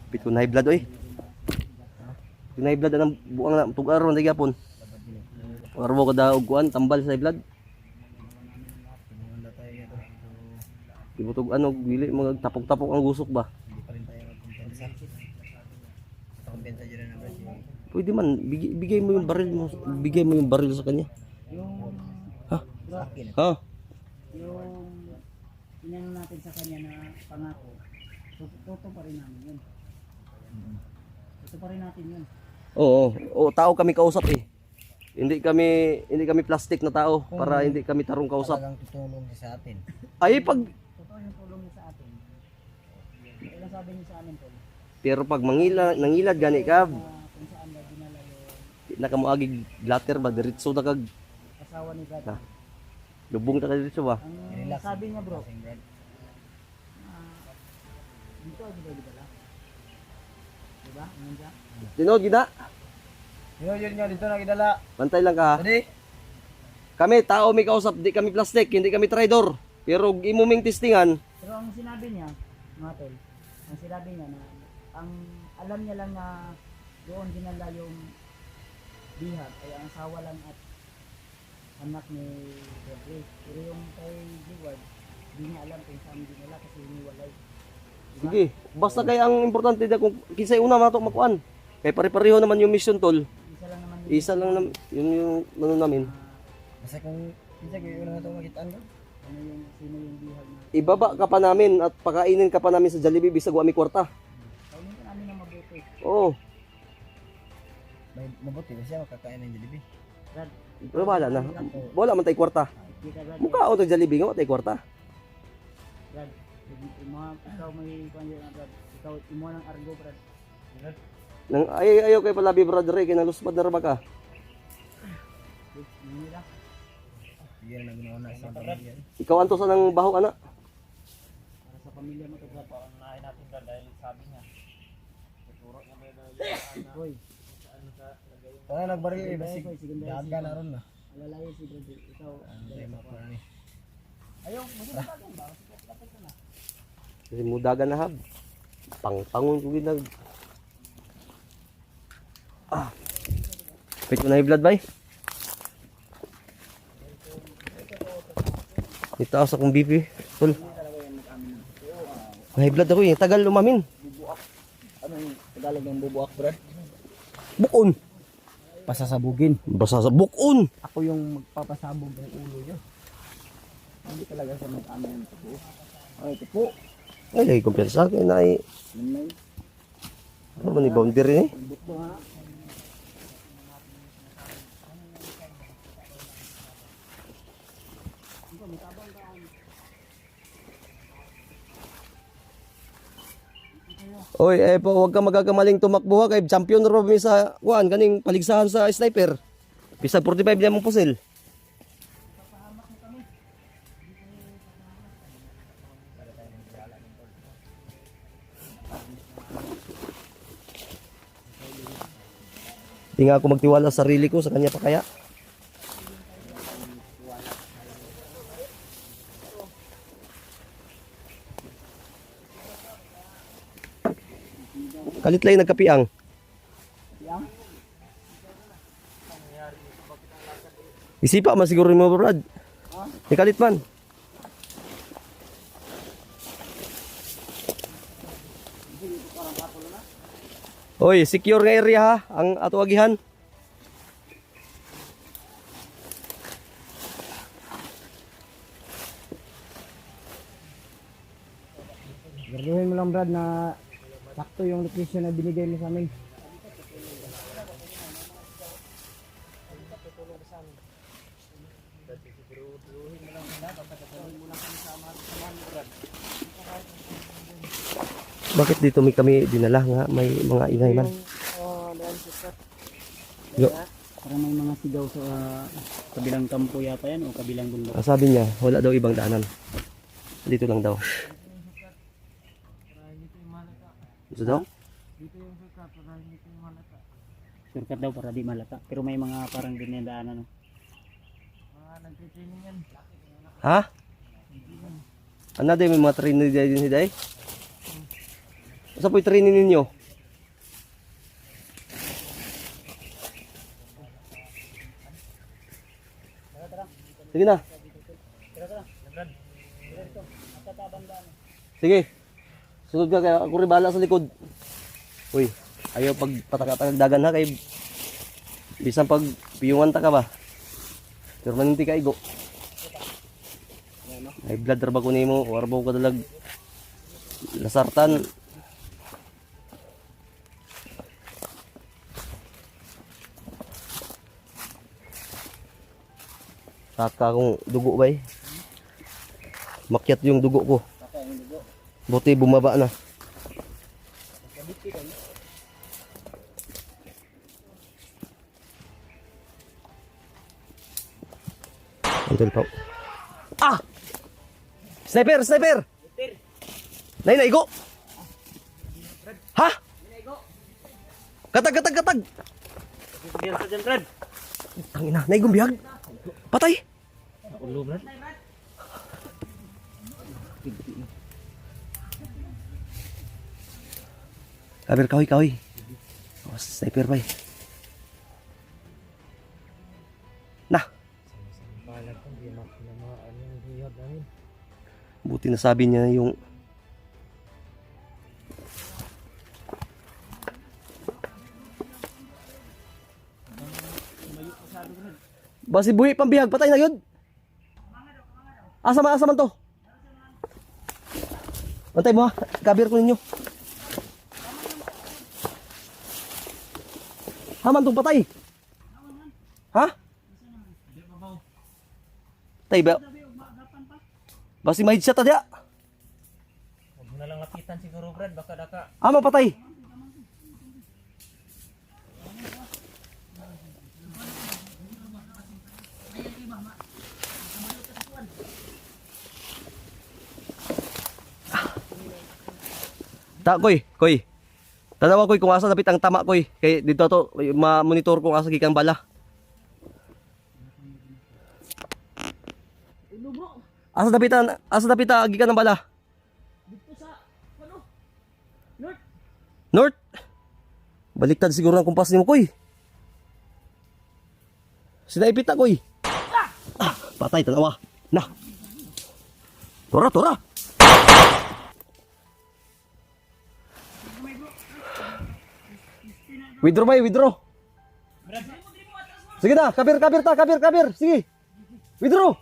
Pito na high blood oy. Na high blood ang buang na tug-aron na gyapon. Arbo ko daw kuan tambal sa high blood. Ibutog ano dili mga tapok-tapok ang gusok ba? Hindi pa rin tayo magkumpensa. Kumpensa dyan na brad. Pwede man bigay mo yung baril mo, bigay mo yung baril sa kanya. Yung Ha? Sa akin. Ha? yung inano natin sa kanya na pangako, toto pa rin namin yun. Toto pa rin natin yun. Oo, tao kami kausap eh. Hindi kami plastic na tao para hindi kami tarong kausap. Talagang tutulong siya sa atin. Ay pag Totoo yung tulong niya sa atin. Kailan sabi niya sa amin tol? pero pag nangilad gani ka, Kung saan ba dinala yung nakamuagig glatter ba diretso na kag asawa ni Brad. Ha? lubong ta ka diretso ba? Ang Relax. sabi niya bro, Kasing brad. dito ay dito dala. Diba? Ano dyan? Tinod gina. Yun nyo, dito na kidala. Bantay lang ka ha. Ready? Kami tao may kausap, di kami plastic, hindi kami traidor. Pero imuming testingan, Pero ang sinabi niya, mga tol, ang sinabi niya na ang alam niya lang na doon dinala yung bihat ay ang asawa lang at anak ni Jeffrey. Pero yung kay Diwad, hindi niya alam kung saan dinala kasi hiniwalay. Diba? sige. Basta kay ang importante na kung kisay una mato makuan. Kay pare-pareho naman yung mission tol. Isa lang naman Isa lang naman yun yung ano namin. Basta kung yung una nga itong makitaan ko. ano yung sino yung bihat na Ibaba ka pa namin at pakainin ka pa namin sa Jollibee bisag wa mi kwarta. kaunin ka namin ng mabuti. Oo. May mabuti ba siya makakain ng Jollibee? Brad, Pero wala na. Wala man tay kwarta. kita Brad. Mukha to Jollibee nga wa tay kwarta. Brad, ikaw may kanya na Brad. Ikaw imo ng argo Brad. Nang ayaw kay palabi brother kay naluspad na ra ba ka. Nila. Bigyan na ginawa sa pamilya. Ikaw anto sa nang baho ana. Para sa pamilya mo to Brad. Paunahin natin ka dahil sabi niya. Tuturo niya may Hoy, Wala nagbaril eh. Sige, Basig sige, sige. daga na ron na. alalayo si Brad. Ikaw. Ano tayo makuha ni? Ayaw, magiging ba? Lapit ka na. Kasi mudagan na hab. Pangpangon ko ginag. Pwede mo na high blood bay? Itaas akong BP. Tol. High blood ako eh. Tagal lumamin. Ano yung Tagalog ng bubuak Brad? Bukon. Pasasabugin. Basta sa bukon. Ako yung magpapasabog ng ulo niyo. Hindi talaga siya mag-ano yung tupo. Ay, tupo. Ay, lagi compare sa akin na ay. Nanay. Ano ba ni boundary eh? Buto ha. Oy, po, huwag ka magagamaling tumakbo ha kay champion ro mi sa kuan kaning paligsahan sa sniper. Bisa 45 niya mong pusil. Di nga ako magtiwala sa sarili ko sa kanya pa kaya. Kalit lang nagkapiang. Yang? Isipa man siguro mo Brad. Ni kalit man. Oy, secure nga area ha, ang ato agihan. Garduhin mo lang Brad na sakto yung location na binigay mo sa amin. Bakit dito may kami dinala nga may mga ingay man? Yo, Para may mga sigaw sa kabilang kampo yata yan o kabilang bundok. sabi niya wala daw ibang daanan. Dito lang daw. Dito daw? Shortcut daw para di malata. Pero may mga parang dinadaanan. Ha? Ano day may mga training din day? Sa po'y training ninyo? Sige na. Sige. Sunod ka kaya ako rin bahala sa likod. Uy, ayaw pag patakatagdagan ha kay bisan pag piyungan ta ka ba. Pero maninti ka igo. Ay blood ra ba ko nimo or ba ko dalag lasartan. Saka akong dugo ba eh. Makyat yung dugo ko. Buti bumaba na. Antol pa. Ah! Sniper! Sniper! Nay, naigo! Ha? Katag, katag, katag! Diyan sa dyan, Brad. Tangina, naigong bihag. Patay! Ulo, Brad. Kabir, kahoy, kahoy. Oh, sniper pa eh. Nah! Buti na sabi niya yung basi buhi pambihag, patay na yun. Asa man to? Bantay mo ha, kabir ko ninyo. Haman tong patay. Ha? Tay ba? Basi may headshot dia. Huwag mo na lang lapitan siguro, Brad. Baka daka. Ama patay. Ta koy. Tanawa koy kung asa dapit ang tama koy. Kay dito to ma-monitor ko asa gikang bala. Asa dapit gikan ng bala. Dito sa ano? North. North. Baliktad siguro ang kumpas nimo koy. Sinaipit na koy. Patay tanawa. Nah. Tora. Withdraw bay, withdraw. Sige na, kabir. Sige. Withdraw.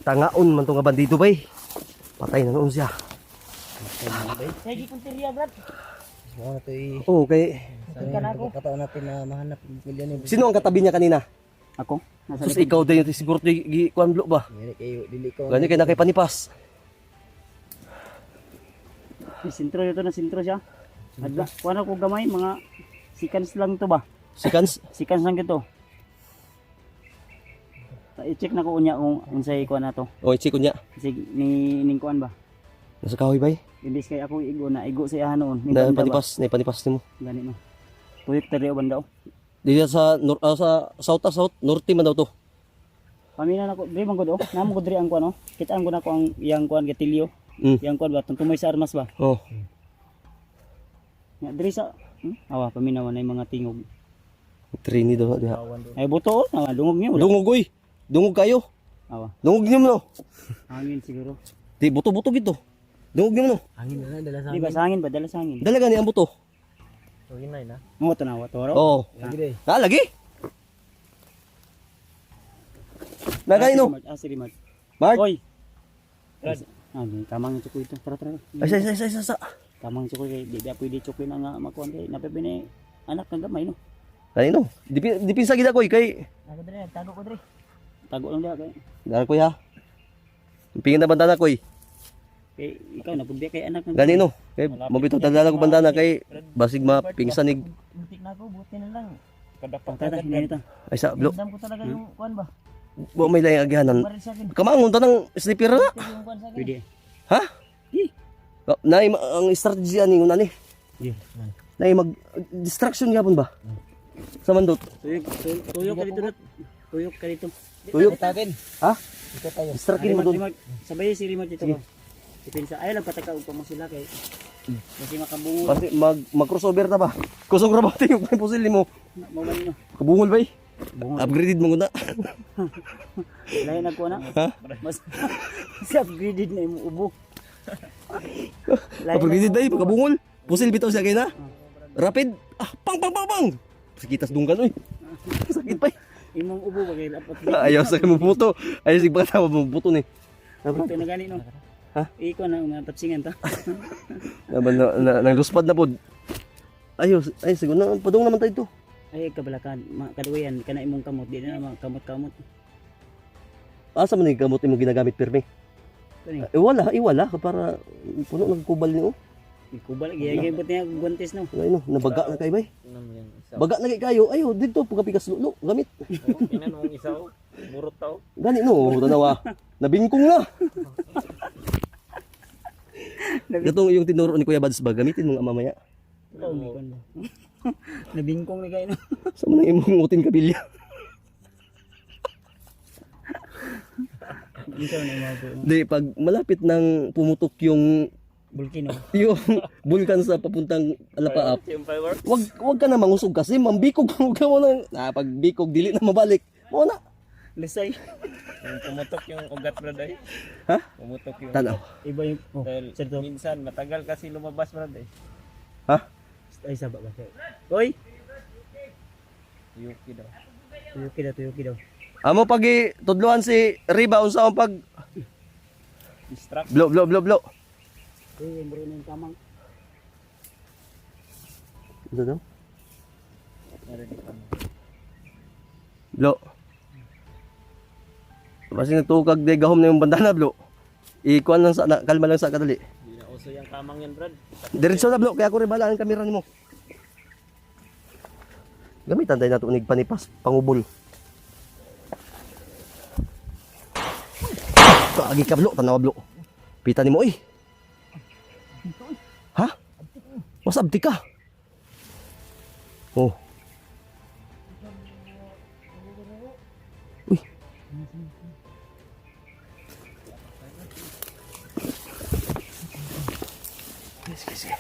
Tangaon man to nga bandido bay. Patay na noon siya. Sige kung tiriya, Brad. Mga na ito eh. Oo, kay Tingkan ako. Pagkataon natin na mahanap yung pamilya ni sino ang katabi niya kanina? Ako? Nasa Sus ikaw din yung siguro di kuan blo ba? Dili kayo, dili ko. Gani kay na kay panipas. sintro ito na sintro siya. Adla, kuha na ko gamay, mga seconds lang to ba? Seconds. Seconds lang ito. I-check na ko unya kung unsay kuha na to. O i-check ko niya. Kasi ning kuan ba? Nasa kahoy bay. Imbis kay ako igo sa iya noon. Ning Na banda ba? panipas, na panipas nimo. Gani no. Tuyok tari o banda o. Dito sa sa south norte man daw to. Pamina na ko, diri man gud o. Namo ko diri ang kuan o. Kitaan ko na ko ang iyang kuan gatilyo. Mm. Yang kuan ba tumoy sa armas ba? Oh. Nya diri sa awa paminaw na mga tingog. Trini daw diha. Ay buto o, na dungog niyo. Dungog oy. Dungog kayo. Awa, Dungog niyo no. hangin siguro. Di buto-buto gito. Dungog niyo no. Hangin na lang, dala sa Di ba sa hangin ba? Dala sa hangin. Dalaga ni ang buto. So, yun na yun ha. Mo to na watoro. Oh. Lagi day. Lagi. Nagay no. Sige Mark. Mark. Oy. Di tamang chukoy ito. Tara. Ay sa. Tamang chukoy kay di pwede chukoy na nga makuan kay napipini anak ng gamay no. Kanino? Dipinsa gid ako kay Tago dre, tago ko dre. Tago lang dia kay. dara ko ha. Pingin na bandana ko Kay ikaw na pud kay anak ng Gani no. Kay mabito tadala ko bandana kay basig mapingsanig. Butik na ako, buti na lang. Kadapak Tara, hindi nito. Ay sa blo. Dam ko talaga yung kuan ba? Wa may laing agihanan. Baril sa akin. Kamangon ta ng sniper na. Pwede yung kuan sa akin. Pwede. Ha? Nay ang strategy ani una ni. Yeah. Nay mag distraction gyapon ba? Sa mandot. Tuyok ka dito. Tuyok ka dito. Tuyok. Tagin. Ha? Ito tayo. Distrakin mo doon. Sabay si remote dito ko. Ipinsa. Ay lang pataka upang mo sila kay. Kasi makabungol. Kasi mag-crossover na ba? Kusog ra ba ito yung pusil mo? Mawala no. Kabungol ba eh? Bungol. Upgraded mo na. Lain nagkuha na. Ha? Mas upgraded na yung ubo. Upgraded na eh, pagkabungol. Pusil bitaw siya kayo na. Rapid. Ah, pang pang pang pang. Sakitas dunggan oy. Sakit pa eh. Imong ubo bagay dapat. Ayaw sa mo puto. Ayaw sig pagkatama mo puto ni. Ito na gani no. Ha? Iko na matapsingan ta. Naman nang luspad na pod. Ayaw, ay siguro na padung naman tayo to. Ay kabalakan, kaduyan kana imong kamot di na mga kamot-kamot. Asa man ni gamot mo ginagamit pirmi? Kani, Iwala para puno ng kubal niyo. ikubal giyay but niya guantes no. Ay no, nabaga na kay bay. Tingnan mo yan isa. Baga na kay kayo. Ayo dito pagkapikas lulo gamit. Tingnan mo ang isa oh. Burot tao. Gani no, tanawa. Nabingkong na. Gatong yung tinuro ni Kuya Bads ba gamitin mong mamaya. Nabingkong ni kayo no. Sa man imong utin kabilya. Isa na imong Di pag malapit nang pumutok yung bulkino. bulkan sa papuntang Alapaap. Yung fireworks. Wag ka na mangusog kasi mambikog ka mo na. Pag bikog dili na mabalik. Mo na. Lesay. Yung pumutok yung ugat brad ay. Ha? Pumutok yung Tanaw. Iba yung dahil sir to. minsan matagal kasi lumabas brad ay. Ha? Ay saba ba. Oy, Yuki daw. tuyuki daw. Amo pag tudluan si Riba unsa ang pag Distract. blow. Uy, bro ng kamang. Ano daw? Narinig ka mo. Blow. Basta nagtukag de gahom na yung bandana blow. Ikuan lang sa kalma lang sa kadali. Hindi na uso yung kamang yan brad. Diretso na blow kaya ko rin balaan ang kamera nimo. Gamitan tayo nato unig panipas pangubol. Kaagi ka blow, tanawa blow. Pita nimo oy. Ha? Was abdi ka? Oh. Uy. Sige.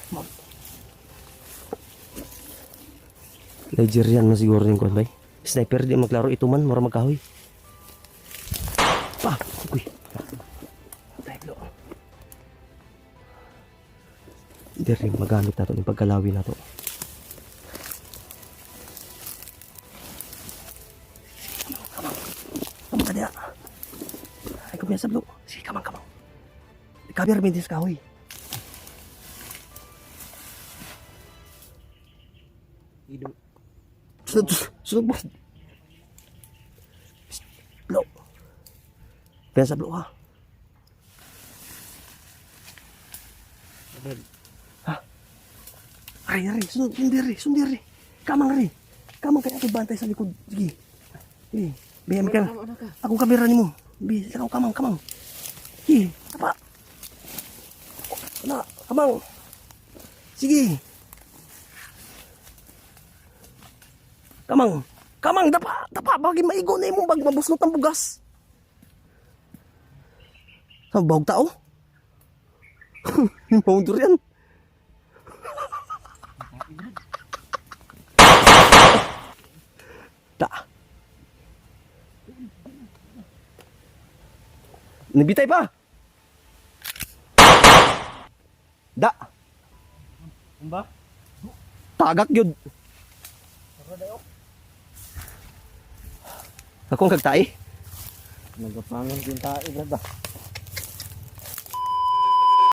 Nigerian man siguro yung kuwan bay. Sniper di maglaro ito man, mura magkahoy. Pa! Uy! Tayo blo. Hindi rin magamit nato yung pagkalawi nato. Kamang ka niya. Ay kumiyasa blo. Sige, kamang. Kabir mintis kahoy. Ido. Sunod mo. Blo. Pensa blo ha. Ha? Ay, sunod. Sundiri. Kamang kaya ako bantay sa likod. Sige. Bigyan ka. Ako kamera ni mo. Bisa ka kamang. Sige. Tapa. Ano? Kamang. Sige. Kamang, dapa, bagay maigo na imong bag mabuslot ng bugas. Sa bahog tao? Yung pangundur yan. Da. Nabitay pa. Da. Ba? Tagak yun. Akong kagtay. Nagapangan din tayo ba?